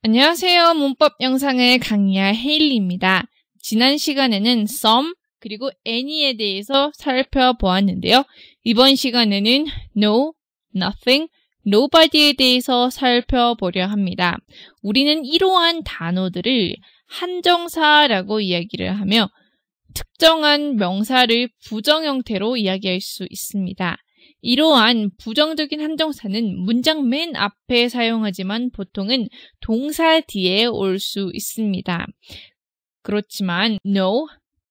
안녕하세요. 문법 영상을 강의할 헤일리입니다. 지난 시간에는 some 그리고 any에 대해서 살펴보았는데요. 이번 시간에는 no, nothing, nobody에 대해서 살펴보려 합니다. 우리는 이러한 단어들을 한정사라고 이야기를 하며 특정한 명사를 부정 형태로 이야기할 수 있습니다. 이러한 부정적인 한정사는 문장 맨 앞에 사용하지만 보통은 동사 뒤에 올 수 있습니다. 그렇지만 no,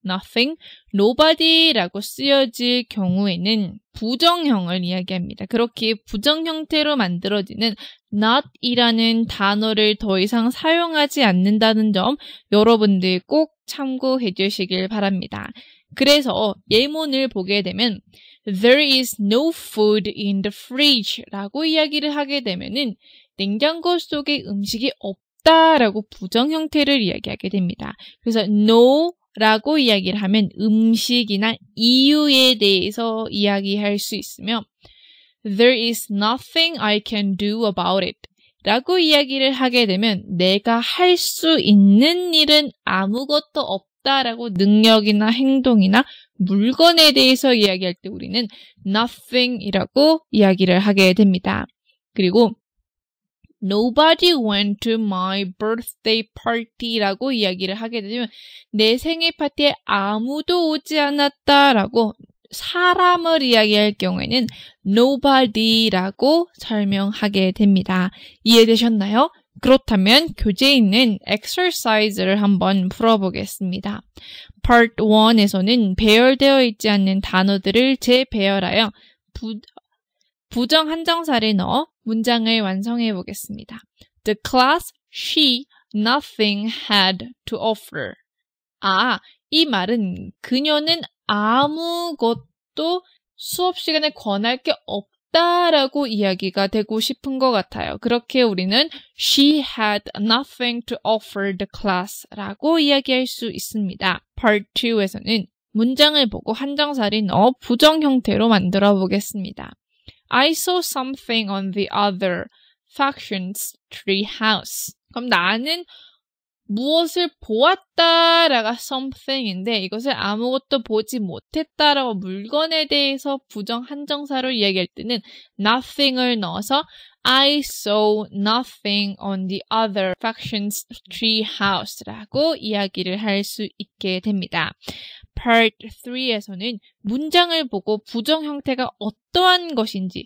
nothing, nobody라고 쓰여질 경우에는 부정형을 이야기합니다. 그렇게 부정 형태로 만들어지는 not이라는 단어를 더 이상 사용하지 않는다는 점 여러분들 꼭 참고해 주시길 바랍니다. 그래서 예문을 보게 되면 There is no food in the fridge 라고 이야기를 하게 되면은 냉장고 속에 음식이 없다라고 부정 형태를 이야기하게 됩니다. 그래서 no 라고 이야기를 하면 음식이나 이유에 대해서 이야기할 수 있으며 There is nothing I can do about it 라고 이야기를 하게 되면 내가 할 수 있는 일은 아무것도 없다라고 능력이나 행동이나 물건에 대해서 이야기할 때 우리는 nothing이라고 이야기를 하게 됩니다. 그리고 Nobody went to my birthday party라고 이야기를 하게 되면 내 생일 파티에 아무도 오지 않았다라고 사람을 이야기할 경우에는 nobody라고 설명하게 됩니다. 이해되셨나요? 그렇다면 교재에 있는 exercise를 한번 풀어보겠습니다. Part 1에서는 배열되어 있지 않는 단어들을 재배열하여 부정 한정사를 넣어 문장을 완성해 보겠습니다. The class she nothing had to offer. 이 말은 그녀는 아무것도 수업 시간에 권할 게 없다라고 이야기가 되고 싶은 것 같아요. 그렇게 우리는 she had nothing to offer the class 라고 이야기할 수 있습니다. Part 2에서는 문장을 보고 한정사를 넣어 부정 형태로 만들어 보겠습니다. I saw something on the other faction's treehouse. 그럼 나는 무엇을 보았다라가 something인데 이것을 아무것도 보지 못했다라고 물건에 대해서 부정 한정사로 이야기할 때는 nothing을 넣어서 I saw nothing on the other faction's treehouse라고 이야기를 할 수 있게 됩니다. Part 3에서는 문장을 보고 부정 형태가 어떠한 것인지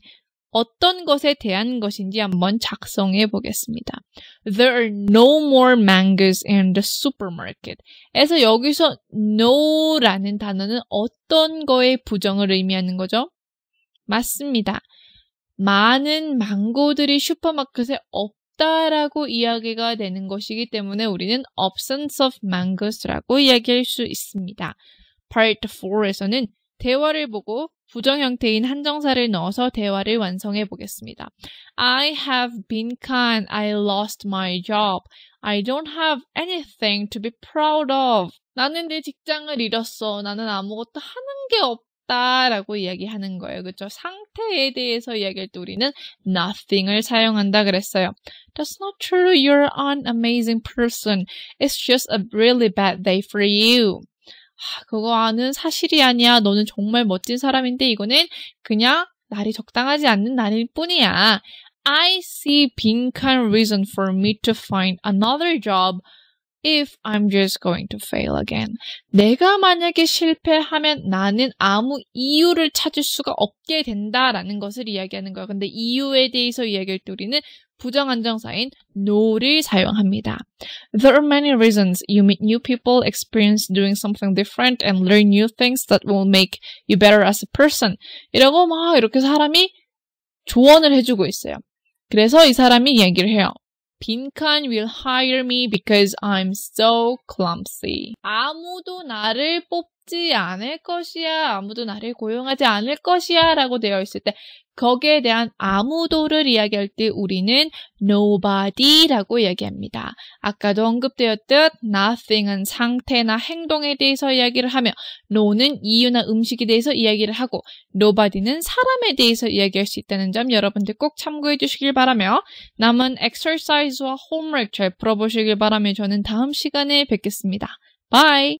어떤 것에 대한 것인지 한번 작성해 보겠습니다. There are no more mangoes in the supermarket. 에서 여기서 no라는 단어는 어떤 거의 부정을 의미하는 거죠? 맞습니다. 많은 망고들이 슈퍼마켓에 없다라고 이야기가 되는 것이기 때문에 우리는 absence of mangos라고 이야기할 수 있습니다. Part 4에서는 대화를 보고 부정 형태인 한정사를 넣어서 대화를 완성해 보겠습니다. I have been kind. I lost my job. I don't have anything to be proud of. 나는 내 직장을 잃었어. 나는 아무것도 하는 게 없다라고 이야기하는 거예요. 그렇죠? 상태에 대해서 이야기할 때 우리는 nothing을 사용한다 그랬어요. That's not true. You're an amazing person. It's just a really bad day for you. 그거는 사실이 아니야. 너는 정말 멋진 사람인데 이거는 그냥 날이 적당하지 않는 날일 뿐이야. I see being kind reason for me to find another job if I'm just going to fail again. 내가 만약에 실패하면 나는 아무 이유를 찾을 수가 없게 된다라는 것을 이야기하는 거야. 근데 이유에 대해서 이야기할 때 우리는 부정한정사인 no를 사용합니다. There are many reasons you meet new people, experience doing something different, and learn new things that will make you better as a person. 이라고 막 이렇게 사람이 조언을 해주고 있어요. 그래서 이 사람이 이야기를 해요. 빈칸 will hire me because I'm so clumsy. 아무도 나를 뽑지 않을 것이야. 아무도 나를 고용하지 않을 것이야 라고 되어 있을 때 거기에 대한 아무도를 이야기할 때 우리는 nobody라고 이야기합니다. 아까도 언급되었듯 nothing은 상태나 행동에 대해서 이야기를 하며 no는 이유나 음식에 대해서 이야기를 하고 nobody는 사람에 대해서 이야기할 수 있다는 점 여러분들 꼭 참고해 주시길 바라며 남은 exercise와 homework 잘 풀어보시길 바라며 저는 다음 시간에 뵙겠습니다. Bye!